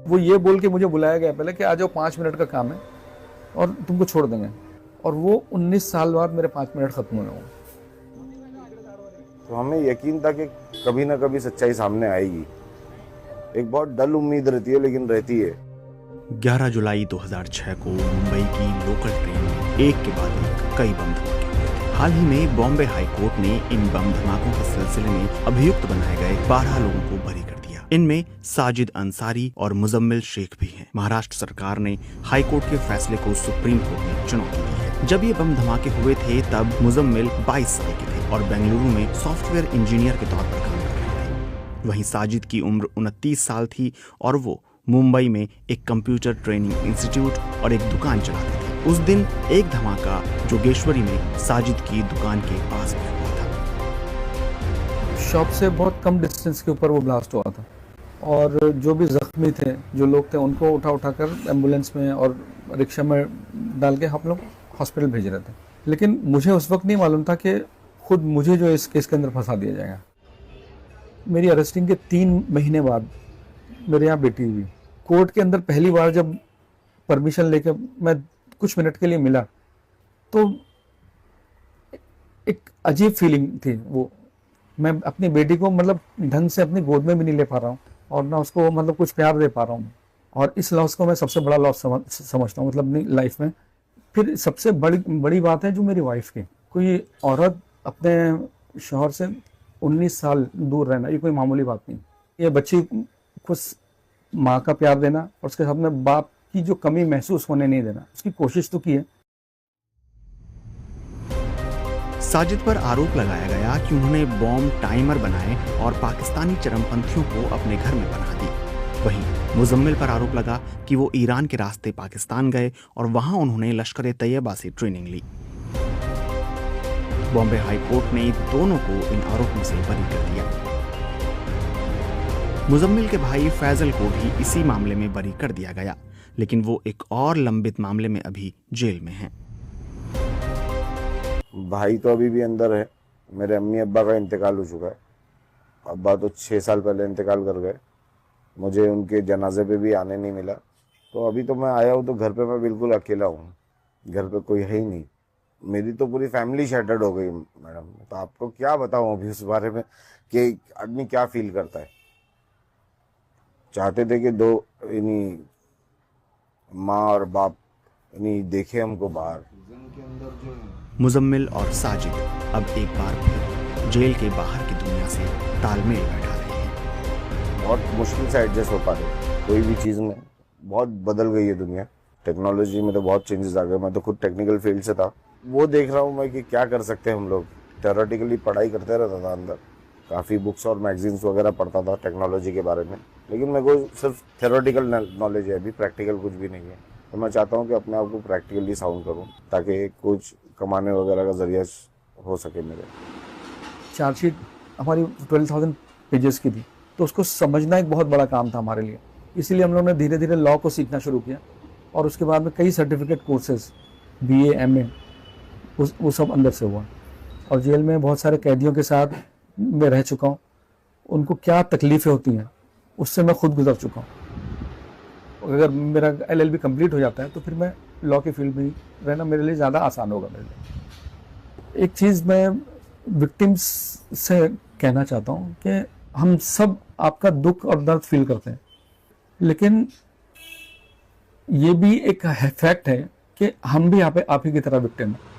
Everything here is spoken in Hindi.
वो ये बोल के मुझे बुलाया गया पहले कि आ जाओ 5 मिनट का काम है और तुमको छोड़ देंगे, और वो 19 साल बाद मेरे 5 मिनट खत्म हुए हों। तो हमें यकीन था कि कभी ना कभी सच्चाई सामने आएगी। एक बहुत डल उम्मीद रहती है, लेकिन रहती है। 11 जुलाई 2006 को मुंबई की लोकल ट्रेन में एक के बाद एक कई बम धमाके हुए थे। हाल ही में बॉम्बे हाई कोर्ट ने इन बम धमाकों के सिलसिले में अभियुक्त बनाए गए 12 लोगों को बरी कर दिया। इनमें साजिद अंसारी और मुजम्मिल शेख भी हैं। महाराष्ट्र सरकार ने हाई कोर्ट के फैसले को सुप्रीम कोर्ट में चुनौती दी है। जब ये बम धमाके हुए थे तब मुजम्मिल 22 साल के थे और बेंगलुरु में सॉफ्टवेयर इंजीनियर के तौर पर काम कर रहे थे। वहीं साजिद की उम्र 29 साल थी और वो मुंबई में एक कंप्यूटर ट्रेनिंग इंस्टीट्यूट और एक दुकान चलाते थे। उस दिन एक धमाका जोगेश्वरी में साजिद की दुकान के पास में हुआ था। शॉप से बहुत कम डिस्टेंस के ऊपर वो ब्लास्ट हुआ था, और जो भी जख्मी थे, जो लोग थे, उनको उठाकर एम्बुलेंस में और रिक्शा में डाल के हम लोग हॉस्पिटल भेज रहे थे। लेकिन मुझे उस वक्त नहीं मालूम था कि खुद मुझे जो इस केस के अंदर फंसा दिया जाएगा। मेरी अरेस्टिंग के 3 महीने बाद मेरे यहाँ बेटी हुई। कोर्ट के अंदर पहली बार जब परमिशन लेके मैं कुछ मिनट के लिए मिला तो एक अजीब फीलिंग थी। वो मैं अपनी बेटी को मतलब ढंग से अपनी गोद में भी नहीं ले पा रहा हूँ, और ना उसको मतलब कुछ प्यार दे पा रहा हूँ, और इस लॉस को मैं सबसे बड़ा लॉस समझता हूँ मतलब अपनी लाइफ में। फिर सबसे बड़ी बात है जो मेरी वाइफ की। कोई औरत अपने शौहर से 19 साल दूर रहना, ये कोई मामूली बात नहीं। ये बच्ची को माँ का प्यार देना और उसके साथ में बाप की जो कमी महसूस होने नहीं देना, उसकी कोशिश तो की है। साजिद पर आरोप लगाया गया कि उन्होंने बॉम्ब टाइमर बनाए और पाकिस्तानी चरमपंथियों को अपने घर में बना दी। वहीं मुजम्मिल पर आरोप लगा कि वो ईरान के रास्ते पाकिस्तान गए और वहां उन्होंने लश्कर तैयबा से ट्रेनिंग ली। बॉम्बे हाई कोर्ट ने दोनों को इन आरोपों से बरी कर दिया। मुजम्मिल के भाई फैजल को भी इसी मामले में बरी कर दिया गया, लेकिन वो एक और लंबित मामले में अभी जेल में हैं। भाई तो अभी भी अंदर है। मेरे अम्मी अब्बा का इंतकाल हो चुका है। अब्बा तो 6 साल पहले इंतकाल कर गए। मुझे उनके जनाजे पे भी आने नहीं मिला। तो अभी तो मैं आया हूँ तो घर पे मैं बिल्कुल अकेला हूँ। घर पे कोई है ही नहीं। मेरी तो पूरी फैमिली शैटर्ड हो गई मैडम। तो आपको क्या बताऊँ अभी उस बारे में कि आदमी क्या फील करता है। चाहते थे कि 2 माँ और बाप देखे हमको बाहर। मुजम्मिल और साजिद अब एक बार फिर जेल के बाहर की दुनिया से तालमेल बैठा रहे हैं। बहुत मुश्किल से एडजस्ट हो पा रहे। कोई भी चीज़ में बहुत बदल गई है दुनिया। टेक्नोलॉजी में तो बहुत चेंजेस आ गए। मैं तो खुद टेक्निकल फील्ड से था। वो देख रहा हूँ मैं कि क्या कर सकते हैं हम लोग। थ्योरेटिकली पढ़ाई करते रहता था अंदर, काफ़ी बुक्स और मैगजीन्स वगैरह पढ़ता था टेक्नोलॉजी के बारे में, लेकिन मेरे को सिर्फ थ्योरेटिकल नॉलेज है, अभी प्रैक्टिकल कुछ भी नहीं है। तो मैं चाहता हूँ कि अपने आप को प्रैक्टिकली साउंड करूँ ताकि कुछ कमाने वगैरह का जरिया हो सके मेरे। चार्जशीट हमारी 12,000 पेजेस की थी, तो उसको समझना एक बहुत बड़ा काम था हमारे लिए। इसीलिए हम लोगों ने धीरे धीरे लॉ को सीखना शुरू किया, और उसके बाद में कई सर्टिफिकेट कोर्सेज, BA MA, वो सब अंदर से हुआ। और जेल में बहुत सारे कैदियों के साथ मैं रह चुका हूँ। उनको क्या तकलीफ़ें होती हैं उससे मैं खुद गुजर चुका हूँ। अगर मेरा LLB कंप्लीट हो जाता है तो फिर मैं लॉ के फील्ड में रहना मेरे लिए ज़्यादा आसान होगा मेरे लिए। एक चीज़ मैं विक्टिम्स से कहना चाहता हूँ कि हम सब आपका दुख और दर्द फील करते हैं, लेकिन ये भी एक फैक्ट है कि हम भी आप ही की तरह विक्टिम हैं।